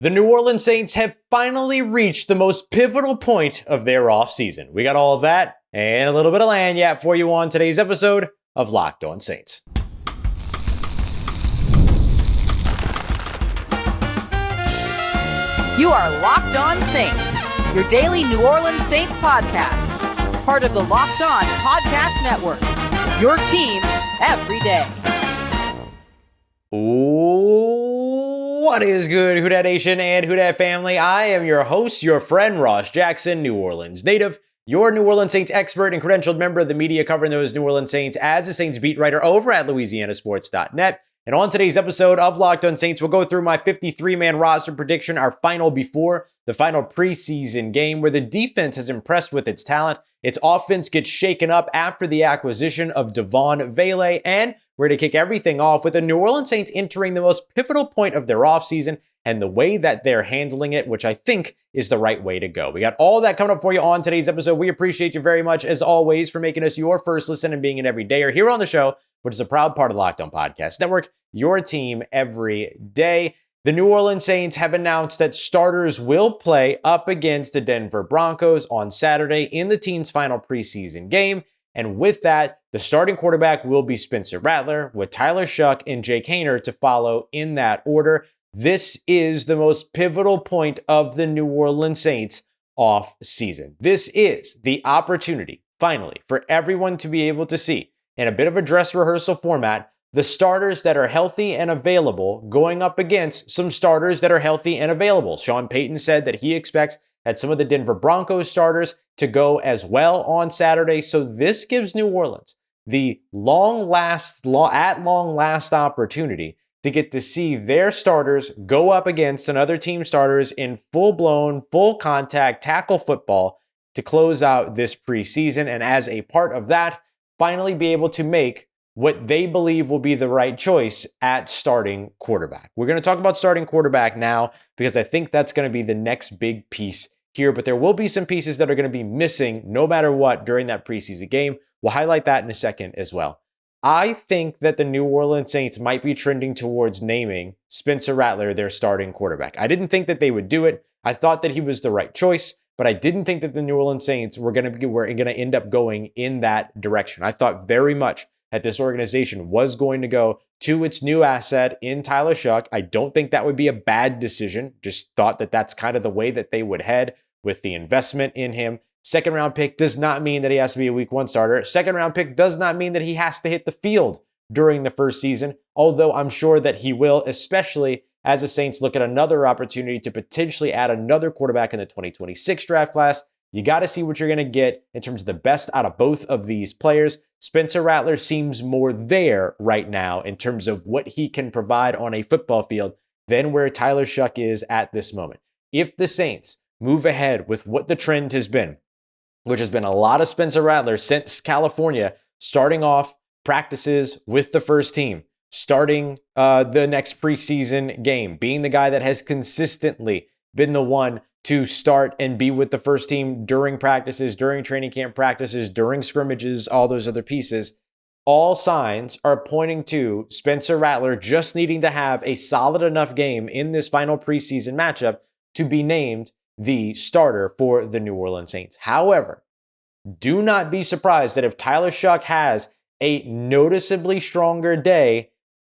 The New Orleans Saints have finally reached the most pivotal point of their offseason. We got all of that and a little bit of lagniappe for you on today's episode of Locked On Saints. You are Locked On Saints, your daily New Orleans Saints podcast. Part of the Locked On Podcast Network, your team every day. What is good, Who Dat Nation and Who Dat family? I am your host, your friend, Ross Jackson, New Orleans native, your New Orleans Saints expert and credentialed member of the media covering those New Orleans Saints as a Saints beat writer over at LouisianaSports.net. And on today's episode of Locked On Saints, we'll go through my 53-man roster prediction, our final before the final preseason game, where the defense has impressed with its talent. Its offense gets shaken up after the acquisition of Devaughn Vele, and we're to kick everything off with the New Orleans Saints entering the most pivotal point of their offseason and the way that they're handling it, which I think is the right way to go. We got all that coming up for you on today's episode. We appreciate you very much, as always, for making us your first listen and being an everydayer here on the show, which is a proud part of the Locked On Podcast Network, your team every day. The New Orleans Saints have announced that starters will play up against the Denver Broncos on Saturday in the team's final preseason game. And with that, the starting quarterback will be Spencer Rattler, with Tyler Shough and Jake Haener to follow in that order. This is the most pivotal point of the New Orleans Saints off season. This is the opportunity, finally, for everyone to be able to see, in a bit of a dress rehearsal format, the starters that are healthy and available going up against some starters that are healthy and available. Sean Payton said that he expects that some of the Denver Broncos starters to go as well on Saturday. So this gives New Orleans the long last opportunity to get to see their starters go up against another team starters in full-blown, full contact tackle football to close out this preseason. And as a part of that, finally be able to make what they believe will be the right choice at starting quarterback. We're going to talk about starting quarterback now because I think that's going to be the next big piece here, but there will be some pieces that are going to be missing no matter what during that preseason game. We'll highlight that in a second as well. I think that the New Orleans Saints might be trending towards naming Spencer Rattler their starting quarterback. I didn't think that they would do it. I thought that he was the right choice, but I didn't think that the New Orleans Saints were going to end up going in that direction. I thought very much that this organization was going to go to its new asset in Tyler Shough. I don't think that would be a bad decision. Just thought that that's kind of the way that they would head with the investment in him. Second round pick does not mean that he has to be a week one starter. Second round pick does not mean that he has to hit the field during the first season, although I'm sure that he will, especially as the Saints look at another opportunity to potentially add another quarterback in the 2026 draft class. You got to see what you're going to get in terms of the best out of both of these players. Spencer Rattler seems more there right now in terms of what he can provide on a football field than where Tyler Shough is at this moment. If the Saints move ahead with what the trend has been, which has been a lot of Spencer Rattler since California, starting off practices with the first team, starting the next preseason game, being the guy that has consistently been the one to start and be with the first team during practices, during training camp practices, during scrimmages, all those other pieces. All signs are pointing to Spencer Rattler just needing to have a solid enough game in this final preseason matchup to be named the starter for the New Orleans Saints. However, do not be surprised that if Tyler Shough has a noticeably stronger day,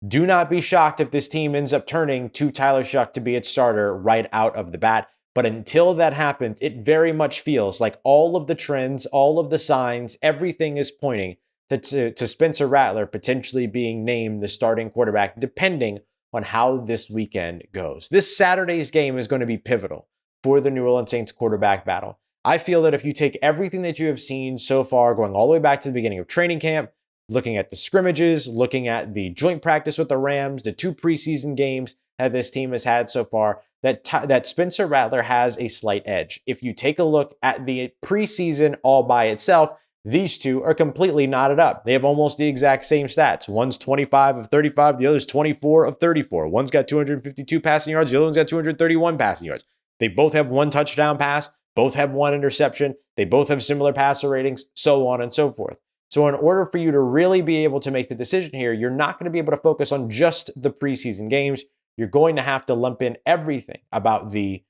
do not be shocked if this team ends up turning to Tyler Shough to be its starter right out of the bat. But until that happens, it very much feels like all of the trends, all of the signs, everything is pointing to Spencer Rattler potentially being named the starting quarterback, depending on how this weekend goes. This Saturday's game is going to be pivotal for the New Orleans Saints quarterback battle. I feel that if you take everything that you have seen so far, going all the way back to the beginning of training camp, looking at the scrimmages, looking at the joint practice with the Rams, the two preseason games that this team has had so far, that Spencer Rattler has a slight edge. If you take a look at the preseason all by itself, these two are completely knotted up. They have almost the exact same stats. One's 25 of 35, the other's 24 of 34. One's got 252 passing yards, the other one's got 231 passing yards. They both have one touchdown pass, both have one interception, they both have similar passer ratings, so on and so forth. So in order for you to really be able to make the decision here, you're not going to be able to focus on just the preseason games. you're going to have to lump in everything about the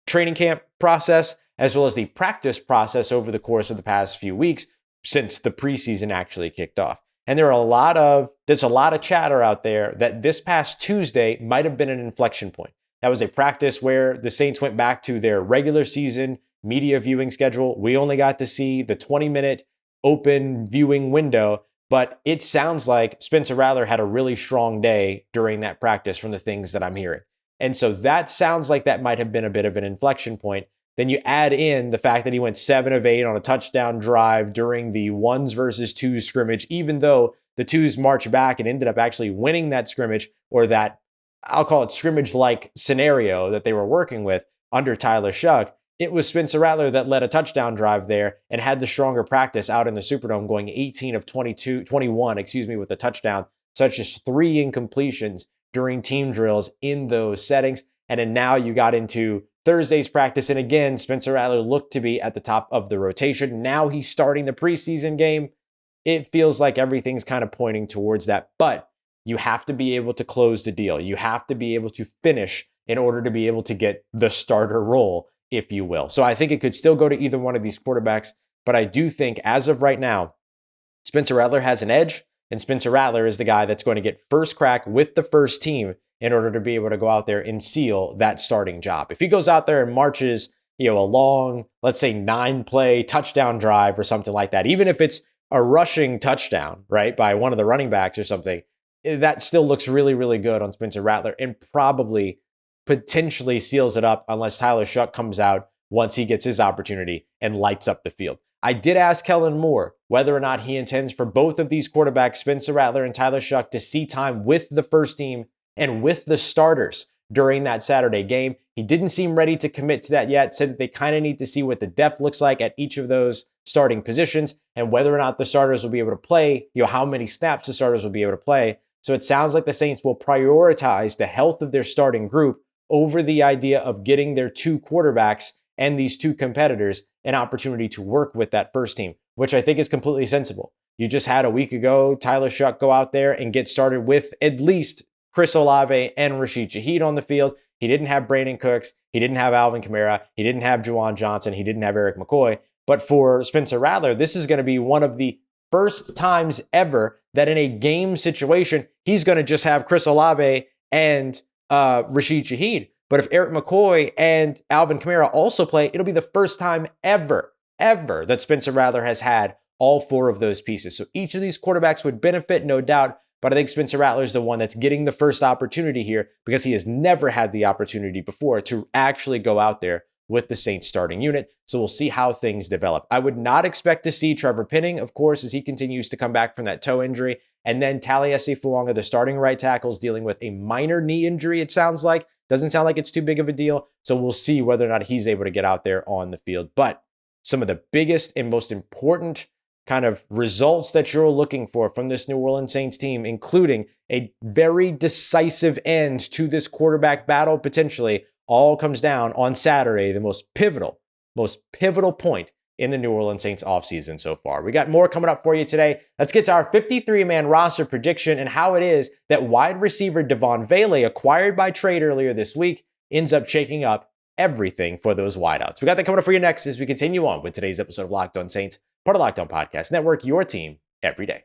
training camp process as well as the practice process over the course of the past few weeks since the preseason actually kicked off. And there's a lot of chatter out there that this past Tuesday might have been an inflection point. That was a practice where the Saints went back to their regular season media viewing schedule. We only got to see the 20-minute open viewing window, but it sounds like Spencer Rattler had a really strong day during that practice from the things that I'm hearing. And so that sounds like that might have been a bit of an inflection point. Then you add in the fact that he went 7 of 8 on a touchdown drive during the 1s versus 2s scrimmage, even though the 2s marched back and ended up actually winning that scrimmage, or that, I'll call it scrimmage-like scenario that they were working with under Tyler Shough. It was Spencer Rattler that led a touchdown drive there and had the stronger practice out in the Superdome, going 18 of 21 with a touchdown, such as 3 incompletions during team drills in those settings. And then now you got into Thursday's practice, and again, Spencer Rattler looked to be at the top of the rotation. Now he's starting the preseason game. It feels like everything's kind of pointing towards that, but you have to be able to close the deal. You have to be able to finish in order to be able to get the starter role, if you will. So I think it could still go to either one of these quarterbacks, but I do think as of right now, Spencer Rattler has an edge, and Spencer Rattler is the guy that's going to get first crack with the first team in order to be able to go out there and seal that starting job. If he goes out there and marches, a long, let's say 9-play touchdown drive or something like that, even if it's a rushing touchdown, right, by one of the running backs or something, that still looks really, really good on Spencer Rattler and probably potentially seals it up unless Tyler Shough comes out once he gets his opportunity and lights up the field. I did ask Kellen Moore whether or not he intends for both of these quarterbacks, Spencer Rattler and Tyler Shough, to see time with the first team and with the starters during that Saturday game. He didn't seem ready to commit to that yet, said that they kind of need to see what the depth looks like at each of those starting positions and whether or not the starters will be able to play, how many snaps the starters will be able to play. So it sounds like the Saints will prioritize the health of their starting group over the idea of getting their 2 quarterbacks and these 2 competitors an opportunity to work with that first team, which I think is completely sensible. You just had a week ago Tyler Shough go out there and get started with at least Chris Olave and Rashid Shaheed on the field. He didn't have Brandin Cooks. He didn't have Alvin Kamara. He didn't have Juwan Johnson. He didn't have Eric McCoy. But for Spencer Rattler, this is going to be one of the first times ever that in a game situation, he's going to just have Chris Olave and Rashid Shaheed. But if Eric McCoy and Alvin Kamara also play, it'll be the first time ever that Spencer Rattler has had all 4 of those pieces. So each of these quarterbacks would benefit, no doubt. But I think Spencer Rattler is the one that's getting the first opportunity here because he has never had the opportunity before to actually go out there with the Saints starting unit. So we'll see how things develop. I would not expect to see Trevor Penning, of course, as he continues to come back from that toe injury. And then Taliesin Fuanga, the starting right tackle, is dealing with a minor knee injury, it sounds like. Doesn't sound like it's too big of a deal. So we'll see whether or not he's able to get out there on the field. But some of the biggest and most important kind of results that you're looking for from this New Orleans Saints team, including a very decisive end to this quarterback battle, potentially, all comes down on Saturday, the most pivotal point in the New Orleans Saints offseason so far. We got more coming up for you today. Let's get to our 53-man roster prediction and how it is that wide receiver Devaughn Vele, acquired by trade earlier this week, ends up shaking up everything for those wideouts. We got that coming up for you next as we continue on with today's episode of Locked On Saints, part of Locked On Podcast Network, your team every day.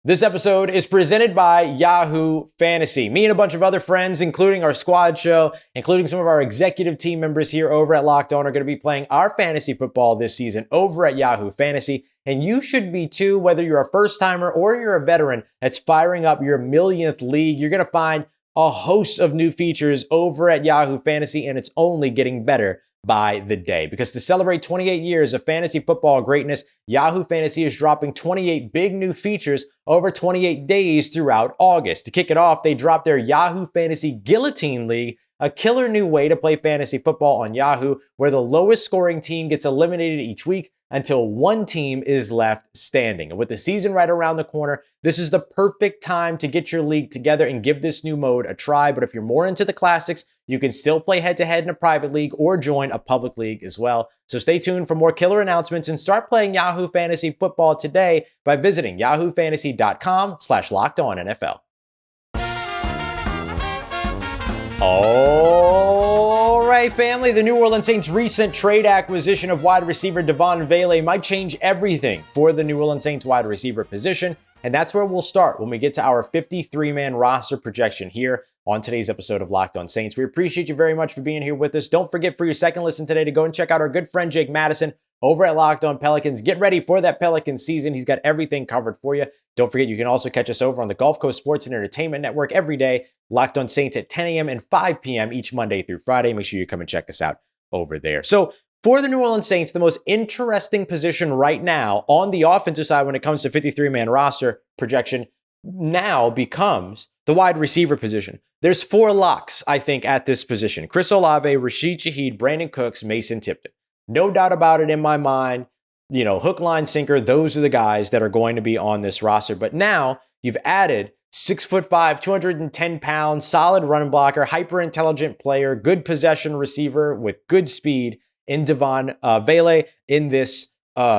This episode is presented by Yahoo Fantasy. Me and a bunch of other friends, including our squad show, including some of our executive team members here over at Locked On, are going to be playing our fantasy football this season over at Yahoo Fantasy. And you should be too, whether you're a first-timer or you're a veteran that's firing up your millionth league. You're going to find a host of new features over at Yahoo Fantasy, and it's only getting better by the day. Because to celebrate 28 years of fantasy football greatness, Yahoo Fantasy is dropping 28 big new features over 28 days throughout August. To kick it off, they dropped their Yahoo Fantasy Guillotine League, a killer new way to play fantasy football on Yahoo, where the lowest scoring team gets eliminated each week until one team is left standing. And with the season right around the corner, this is the perfect time to get your league together and give this new mode a try. But if you're more into the classics, you can still play head-to-head in a private league or join a public league as well. So stay tuned for more killer announcements and start playing Yahoo Fantasy Football today by visiting yahoofantasy.com/LockedOnNFL. All right, family. The New Orleans Saints' recent trade acquisition of wide receiver Devaughn Vele might change everything for the New Orleans Saints wide receiver position. And that's where we'll start when we get to our 53-man roster projection here on today's episode of Locked On Saints. We appreciate you very much for being here with us. Don't forget for your second listen today to go and check out our good friend Jake Madison over at Locked On Pelicans. Get ready for that Pelicans season. He's got everything covered for you. Don't forget, you can also catch us over on the Gulf Coast Sports and Entertainment Network every day. Locked On Saints at 10 a.m. and 5 p.m. each Monday through Friday. Make sure you come and check us out over there. So for the New Orleans Saints, the most interesting position right now on the offensive side when it comes to 53-man roster projection now becomes the wide receiver position. There's 4 locks, I think, at this position. Chris Olave, Rashid Shaheed, Brandin Cooks, Mason Tipton. No doubt about it in my mind. You know, hook, line, sinker, those are the guys that are going to be on this roster. But now you've added 6'5", 210 pounds, solid run blocker, hyper intelligent player, good possession receiver with good speed in Devaughn Vele in this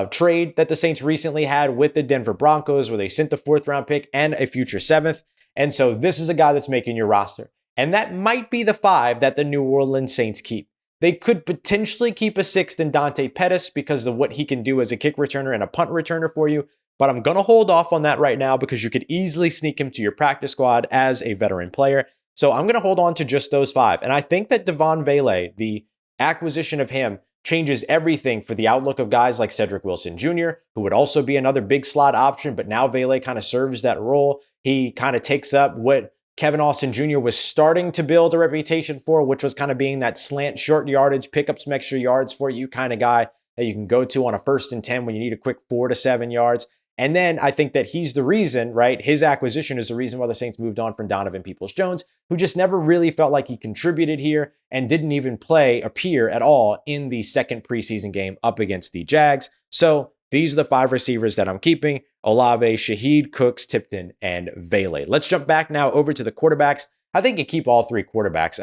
trade that the Saints recently had with the Denver Broncos, where they sent the 4th round pick and a future 7th. And so this is a guy that's making your roster. And that might be the 5 that the New Orleans Saints keep. They could potentially keep a 6th in Dante Pettis because of what he can do as a kick returner and a punt returner for you. But I'm going to hold off on that right now because you could easily sneak him to your practice squad as a veteran player. So I'm going to hold on to just those 5. And I think that Devaughn Vele, the acquisition of him, changes everything for the outlook of guys like Cedric Wilson Jr., who would also be another big slot option, but now Vele kind of serves that role. He kind of takes up what Kevin Austin Jr. was starting to build a reputation for, which was kind of being that slant short yardage, pick up some extra yards for you kind of guy that you can go to on a 1st and 10 when you need a quick 4 to 7 yards. And then I think that he's the reason, right? His acquisition is the reason why the Saints moved on from Donovan Peoples-Jones, who just never really felt like he contributed here and didn't even appear at all in the second preseason game up against the Jags. So these are the 5 receivers that I'm keeping: Olave, Shaheed, Cooks, Tipton, and Vele. Let's jump back now over to the quarterbacks. I think you keep all 3 quarterbacks.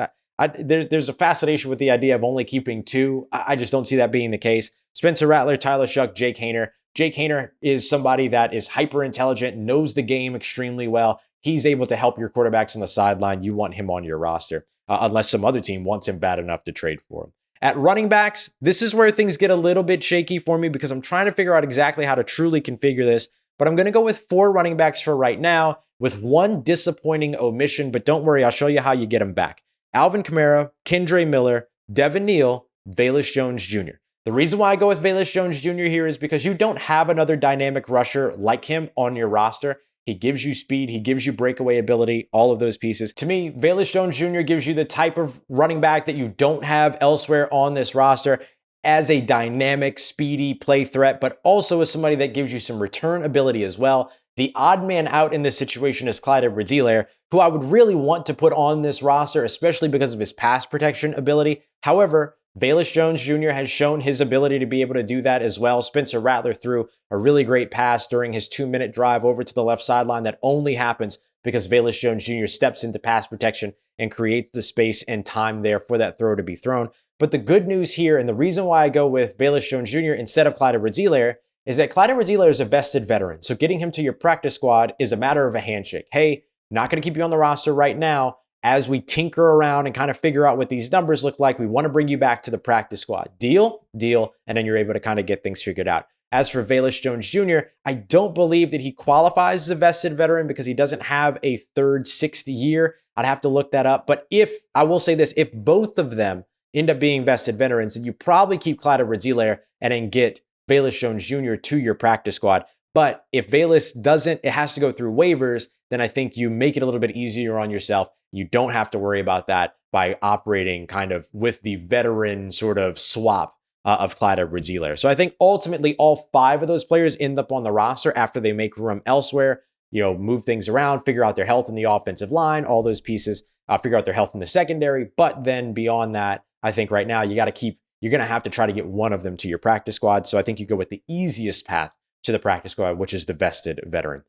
There's a fascination with the idea of only keeping 2. I just don't see that being the case. Spencer Rattler, Tyler Shough, Jake Haener. Jake Haener is somebody that is hyper intelligent, knows the game extremely well. He's able to help your quarterbacks on the sideline. You want him on your roster, unless some other team wants him bad enough to trade for him. At running backs, this is where things get a little bit shaky for me because I'm trying to figure out exactly how to truly configure this. But I'm going to go with 4 running backs for right now with 1 disappointing omission. But don't worry, I'll show you how you get them back. Alvin Kamara, Kendre Miller, Devin Neal, Velus Jones Jr. The reason why I go with Velus Jones Jr. here is because you don't have another dynamic rusher like him on your roster. He gives you speed. He gives you breakaway ability, all of those pieces. To me, Velus Jones Jr. gives you the type of running back that you don't have elsewhere on this roster as a dynamic, speedy play threat, but also as somebody that gives you some return ability as well. The odd man out in this situation is Clyde Edwards-Helaire, who I would really want to put on this roster, especially because of his pass protection ability. However, Velus Jones Jr. has shown his ability to be able to do that as well. Spencer Rattler threw a really great pass during his 2-minute drive over to the left sideline that only happens because Velus Jones Jr. steps into pass protection and creates the space and time there for that throw to be thrown. But the good news here, and the reason why I go with Velus Jones Jr. instead of Clyde Edwards-Helaire, is that Clyde Edwards-Helaire is a vested veteran. So getting him to your practice squad is a matter of a handshake. Hey, not going to keep you on the roster right now. As we tinker around and kind of figure out what these numbers look like, we want to bring you back to the practice squad. Deal? Deal. And then you're able to kind of get things figured out. As for Velus Jones Jr., I don't believe that he qualifies as a vested veteran because he doesn't have a 3rd, 6th year. I'd have to look that up. But I will say this, if both of them end up being vested veterans, then you probably keep Clyde Edwards-Helaire and then get Velus Jones Jr. to your practice squad. But if Velus doesn't, it has to go through waivers, then I think you make it a little bit easier on yourself. You don't have to worry about that by operating kind of with the veteran sort of swap of Clyde Edwards-Helaire. So I think ultimately all 5 of those players end up on the roster after they make room elsewhere, move things around, figure out their health in the offensive line, all those pieces, figure out their health in the secondary. But then beyond that, I think right now you're going to have to try to get one of them to your practice squad. So I think you go with the easiest path to the practice squad, which is the vested veteran.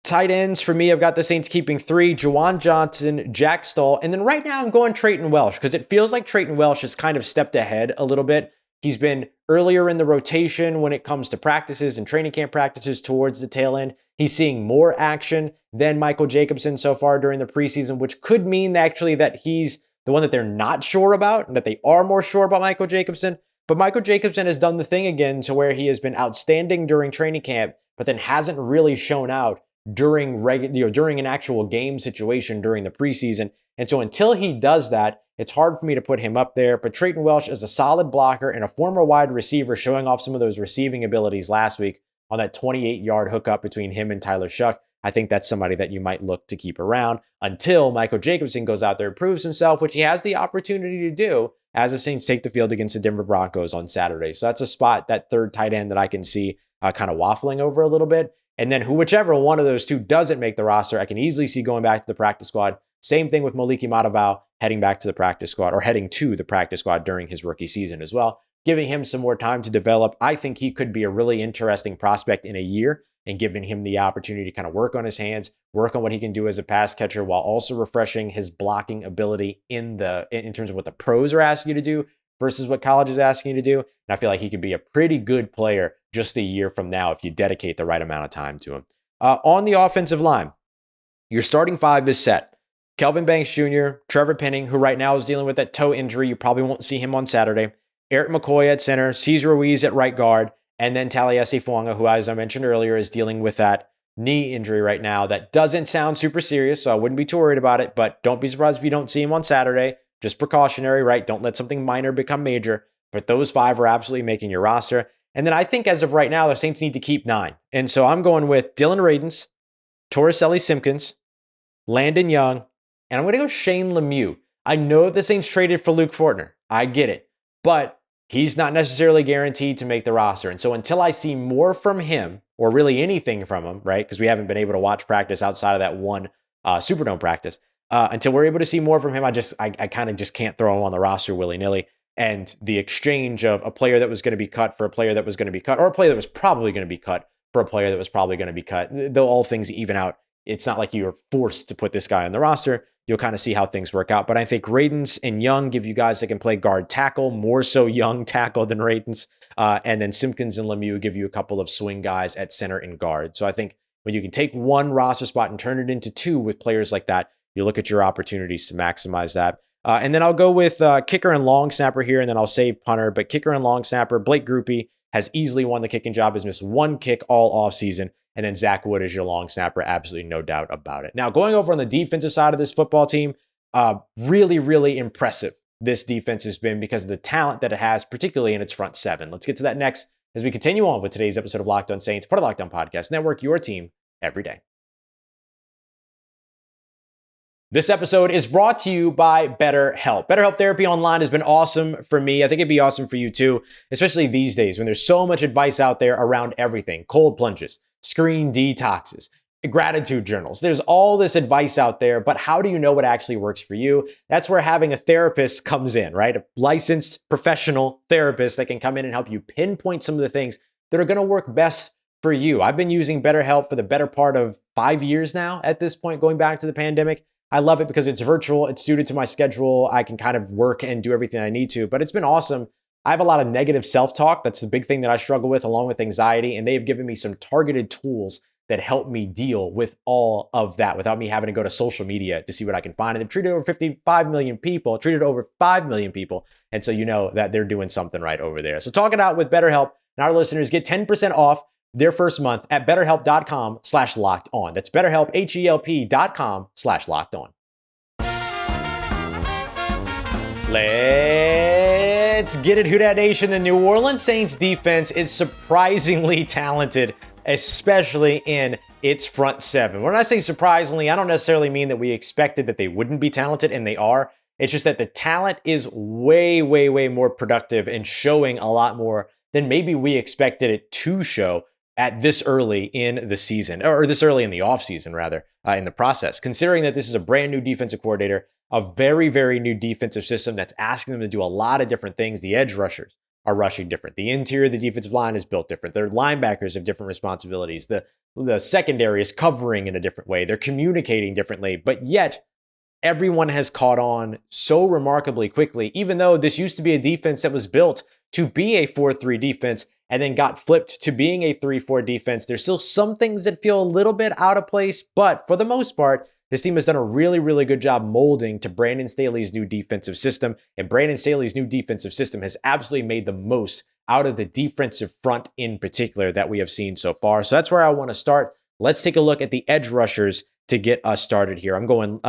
Tight ends, for me, I've got the Saints keeping 3, Juwan Johnson, Jack Stoll, and then right now I'm going Trayton Welsh because it feels like Trayton Welsh has kind of stepped ahead a little bit. He's been earlier in the rotation when it comes to practices and training camp practices towards the tail end. He's seeing more action than Michael Jacobson so far during the preseason, which could mean actually that he's the one that they're not sure about and that they are more sure about Michael Jacobson. But Michael Jacobson has done the thing again to where he has been outstanding during training camp, but then hasn't really shown out during during an actual game situation during the preseason. And so until he does that, it's hard for me to put him up there. But Trayton Welch is a solid blocker and a former wide receiver, showing off some of those receiving abilities last week on that 28-yard hookup between him and Tyler Shough. I think that's somebody that you might look to keep around until Michael Jacobson goes out there and proves himself, which he has the opportunity to do as the Saints take the field against the Denver Broncos on Saturday. So that's a spot, that third tight end, that I can see kind of waffling over a little bit. And then whichever one of those two doesn't make the roster, I can easily see going back to the practice squad. Same thing with Moliki Mataval heading back to the practice squad, or heading to the practice squad during his rookie season as well, giving him some more time to develop. I think he could be a really interesting prospect in a year, and giving him the opportunity to kind of work on his hands, work on what he can do as a pass catcher, while also refreshing his blocking ability in terms of what the pros are asking you to do versus what college is asking you to do. And I feel like he could be a pretty good player just a year from now if you dedicate the right amount of time to him. On the offensive line, your starting five is set. Kelvin Banks Jr., Trevor Penning, who right now is dealing with that toe injury. You probably won't see him on Saturday. Eric McCoy at center, Cesar Ruiz at right guard, and then Taliesin Fuanga, who, as I mentioned earlier, is dealing with that knee injury right now. That doesn't sound super serious, so I wouldn't be too worried about it, but don't be surprised if you don't see him on Saturday. Just precautionary, right? Don't let something minor become major. But those five are absolutely making your roster. And then I think as of right now, the Saints need to keep 9. And so I'm going with Dylan Radins, Torricelli Simpkins, Landon Young, and I'm going to go Shane Lemieux. I know the Saints traded for Luke Fortner. I get it. But he's not necessarily guaranteed to make the roster. And so until I see more from him, or really anything from him, right? Because we haven't been able to watch practice outside of that one Superdome practice. Until we're able to see more from him, I kind of just can't throw him on the roster willy-nilly. And the exchange of a player that was going to be cut for a player that was going to be cut, or a player that was probably going to be cut for a player that was probably going to be cut, though all things even out, it's not like you're forced to put this guy on the roster. You'll kind of see how things work out. But I think Radins and Young give you guys that can play guard tackle, more so Young tackle than Radins. And then Simpkins and Lemieux give you a couple of swing guys at center and guard. So I think when you can take one roster spot and turn it into 2 with players like that, you look at your opportunities to maximize that. And then I'll go with kicker and long snapper here, and then I'll save punter. But kicker and long snapper, Blake Grupe has easily won the kicking job, has missed 1 kick all offseason. And then Zach Wood is your long snapper, absolutely no doubt about it. Now, going over on the defensive side of this football team, really, really impressive this defense has been because of the talent that it has, particularly in its front 7. Let's get to that next as we continue on with today's episode of Locked On Saints, part of Locked On Podcast Network, your team every day. This episode is brought to you by BetterHelp. BetterHelp Therapy Online has been awesome for me. I think it'd be awesome for you too, especially these days when there's so much advice out there around everything. Cold plunges, screen detoxes, gratitude journals. There's all this advice out there, but how do you know what actually works for you? That's where having a therapist comes in, right? A licensed professional therapist that can come in and help you pinpoint some of the things that are going to work best for you. I've been using BetterHelp for the better part of 5 years now at this point, going back to the pandemic. I love it because it's virtual. It's suited to my schedule. I can kind of work and do everything I need to, but it's been awesome. I have a lot of negative self-talk. That's the big thing that I struggle with, along with anxiety. And they have given me some targeted tools that help me deal with all of that without me having to go to social media to see what I can find. And they've treated over 5 million people. And so you know that they're doing something right over there. So talk it out with BetterHelp, and our listeners get 10% off their first month at betterhelp.com/lockedon. That's BetterHelp, HELP.com/lockedon. Let's get it, Who Dat Nation. The New Orleans Saints defense is surprisingly talented, especially in its front 7. When I say surprisingly, I don't necessarily mean that we expected that they wouldn't be talented, and they are. It's just that the talent is way, way, way more productive and showing a lot more than maybe we expected it to show at this early in the season, or this early in the offseason, rather, in the process. Considering that this is a brand new defensive coordinator, a very, very new defensive system that's asking them to do a lot of different things. The edge rushers are rushing different. The interior of the defensive line is built different. Their linebackers have different responsibilities. The secondary is covering in a different way. They're communicating differently, but yet everyone has caught on so remarkably quickly, even though this used to be a defense that was built to be a 4-3 defense and then got flipped to being a 3-4 defense. There's still some things that feel a little bit out of place, but for the most part, this team has done a really, really good job molding to Brandon Staley's new defensive system. And Brandon Staley's new defensive system has absolutely made the most out of the defensive front in particular that we have seen so far. So that's where I want to start. Let's take a look at the edge rushers to get us started here. I'm going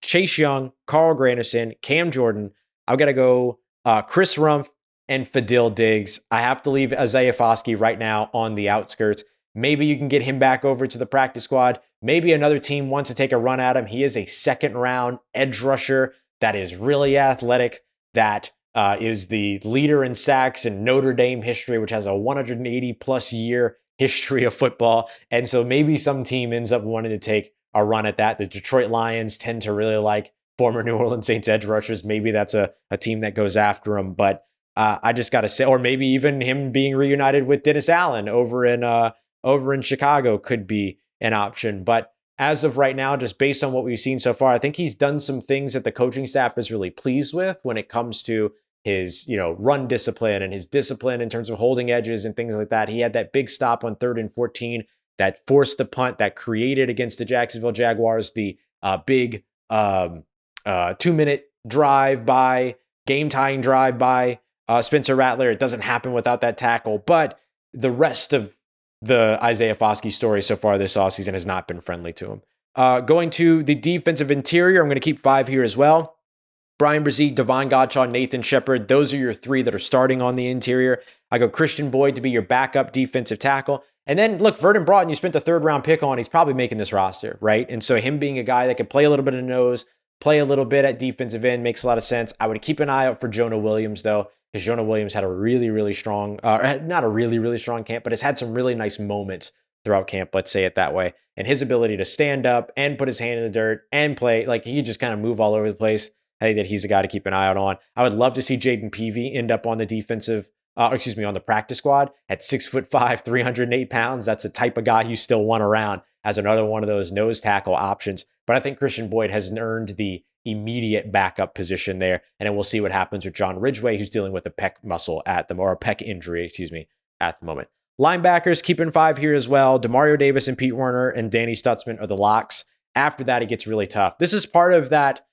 Chase Young, Carl Granderson, Cam Jordan. I've got to go Chris Rumph and Fadil Diggs. I have to leave Isaiah Foskey right now on the outskirts. Maybe you can get him back over to the practice squad. Maybe another team wants to take a run at him. He is a second-round edge rusher that is really athletic, that is the leader in sacks in Notre Dame history, which has a 180-plus year history of football. And so maybe some team ends up wanting to take a run at that. The Detroit Lions tend to really like former New Orleans Saints edge rushers. Maybe that's a team that goes after him. But I just got to say, or maybe even him being reunited with Dennis Allen over in Chicago could be an option. But as of right now, just based on what we've seen so far, I think he's done some things that the coaching staff is really pleased with when it comes to his, run discipline and his discipline in terms of holding edges and things like that. He had that big stop on 3rd and 14 that forced the punt that created against the Jacksonville Jaguars, the big 2-minute drive by, game-tying drive by Spencer Rattler. It doesn't happen without that tackle, but the rest of the Isaiah Foskey story so far this offseason has not been friendly to him. Going to the defensive interior, I'm going to keep 5 here as well. Brian Brzee, Devon Gottschall, Nathan Shepard. Those are your 3 that are starting on the interior. I go Christian Boyd to be your backup defensive tackle. And then, look, Vernon Broughton, you spent a 3rd-round pick on. He's probably making this roster, right? And so him being a guy that can play a little bit of nose, play a little bit at defensive end makes a lot of sense. I would keep an eye out for Jonah Williams, though, because Jonah Williams had a really, really strong, not a really, really strong camp, but has had some really nice moments throughout camp, let's say it that way. And his ability to stand up and put his hand in the dirt and play, like he could just kind of move all over the place. I think that he's a guy to keep an eye out on. I would love to see Jaden Peavy end up on the on the practice squad at 6'5", 308 pounds. That's the type of guy you still want around as another one of those nose tackle options. But I think Christian Boyd has earned the immediate backup position there. And then we'll see what happens with John Ridgeway, who's dealing with a pec muscle or a pec injury, at the moment. Linebackers, keeping 5 here as well. Demario Davis and Pete Werner and Danny Stutzman are the locks. After that, it gets really tough. This is part of that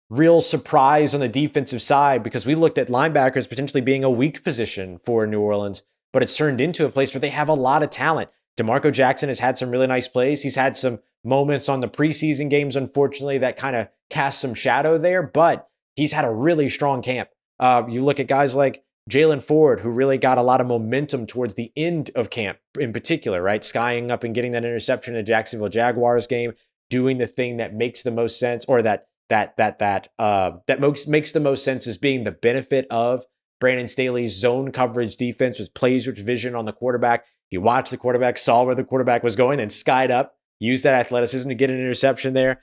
real surprise on the defensive side because we looked at linebackers potentially being a weak position for New Orleans, but it's turned into a place where they have a lot of talent. DeMarco Jackson has had some really nice plays. He's had some moments on the preseason games, unfortunately, that kind of cast some shadow there, but he's had a really strong camp. You look at guys like Jalen Ford, who really got a lot of momentum towards the end of camp in particular, right? Skying up and getting that interception in the Jacksonville Jaguars game, doing the thing that makes the most sense, or that makes the most sense as being the benefit of Brandon Staley's zone coverage defense with plays rich vision on the quarterback. He watched the quarterback, saw where the quarterback was going, and skied up, used that athleticism to get an interception there.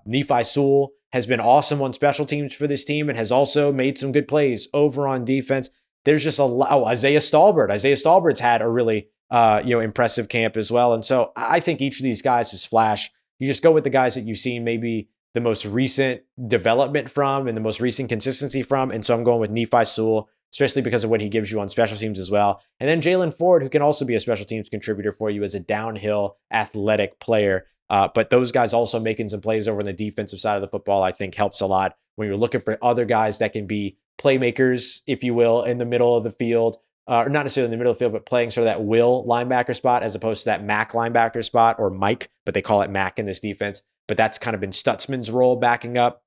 Nephi Sewell has been awesome on special teams for this team and has also made some good plays over on defense. There's just a lot. Oh, Isaiah Stallbird. Isaiah Stallbird's had a really impressive camp as well. And so I think each of these guys is flash. You just go with the guys that you've seen maybe the most recent development from and the most recent consistency from. And so I'm going with Nephi Sewell, especially because of what he gives you on special teams as well. And then Jalen Ford, who can also be a special teams contributor for you as a downhill athletic player. But those guys also making some plays over on the defensive side of the football, I think helps a lot when you're looking for other guys that can be playmakers, if you will, in the middle of the field. Or not necessarily in the middle of the field, but playing sort of that will linebacker spot as opposed to that Mac linebacker spot or Mike, but they call it Mac in this defense. But that's kind of been Stutzman's role backing up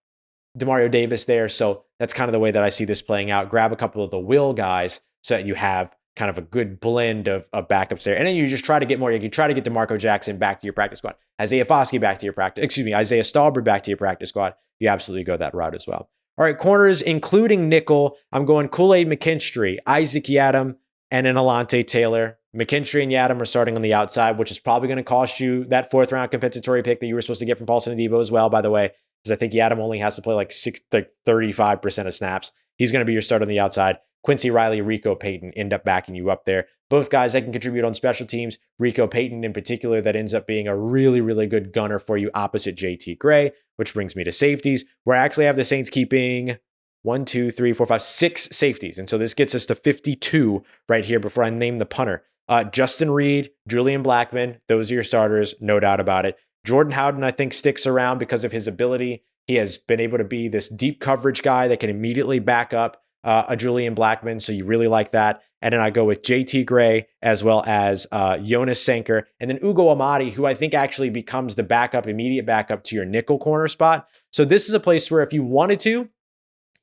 Demario Davis there. So that's kind of the way that I see this playing out. Grab a couple of the will guys so that you have kind of a good blend of backups there. And then you just try to get more. You try to get DeMarco Jackson back to your practice squad. Isaiah Foskey back to your Isaiah Stallbird back to your practice squad. You absolutely go that route as well. All right, corners, including nickel. I'm going Kool-Aid McKinstry, Isaac Yiadom, and then Alontae Taylor. McKinstry and Yiadom are starting on the outside, which is probably going to cost you that 4th-round compensatory pick that you were supposed to get from Paulson Adebo as well, by the way, because I think Yiadom only has to play like 35% of snaps. He's going to be your starter on the outside. Quincy Riley, Rico Payton end up backing you up there. Both guys that can contribute on special teams. Rico Payton in particular, that ends up being a really, really good gunner for you opposite JT Gray, which brings me to safeties, where I actually have the Saints keeping 1, 2, 3, 4, 5, 6 safeties. And so this gets us to 52 right here before I name the punter. Justin Reed, Julian Blackmon, those are your starters, no doubt about it. Jordan Howden, I think, sticks around because of his ability. He has been able to be this deep coverage guy that can immediately back up a Julian Blackmon, so you really like that. And then I go with JT Gray as well as Jonas Sanker. And then Ugo Amadi, who I think actually becomes the backup, immediate backup to your nickel corner spot. So this is a place where if you wanted to,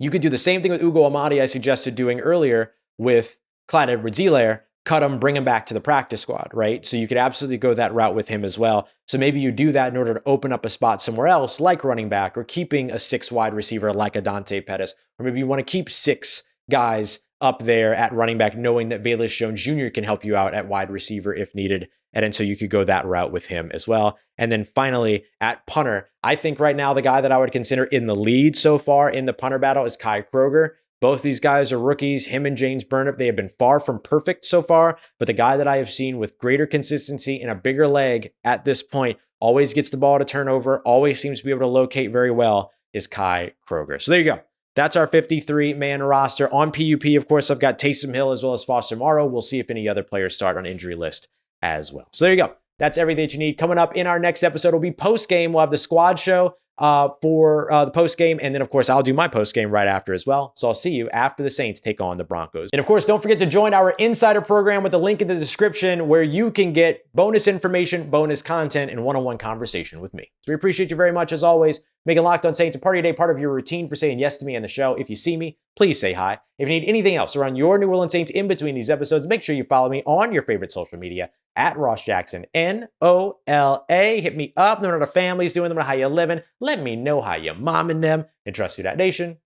you could do the same thing with Ugo Amadi I suggested doing earlier with Clyde Edwards-Helaire, cut him, bring him back to the practice squad, right? So you could absolutely go that route with him as well. So maybe you do that in order to open up a spot somewhere else, like running back, or keeping a 6 wide receiver like a Dante Pettis, or maybe you want to keep 6 guys up there at running back, knowing that Velus Jones Jr. can help you out at wide receiver if needed. And then so you could go that route with him as well. And then finally, at punter, I think right now the guy that I would consider in the lead so far in the punter battle is Kai Kroger. Both these guys are rookies. Him and James Burnip, they have been far from perfect so far, but the guy that I have seen with greater consistency and a bigger leg at this point, always gets the ball to turnover, always seems to be able to locate very well, is Kai Kroger. So there you go. That's our 53-man roster. On PUP, of course, I've got Taysom Hill as well as Foster Morrow. We'll see if any other players start on injury list as well. So there you go. That's everything that you need. Coming up in our next episode will be post-game. We'll have the squad show for the post-game. And then, of course, I'll do my post-game right after as well. So I'll see you after the Saints take on the Broncos. And, of course, don't forget to join our Insider program with the link in the description where you can get bonus information, bonus content, and one-on-one conversation with me. So we appreciate you very much, as always. Making Locked On Saints a part of your day, part of your routine for saying yes to me on the show. If you see me, please say hi. If you need anything else around your New Orleans Saints in between these episodes, make sure you follow me on your favorite social media at Ross Jackson, N-O-L-A. Hit me up. Know what the family's doing, know how you living. Let me know how you momming them. And trust you, that nation.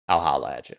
I'll holla at you.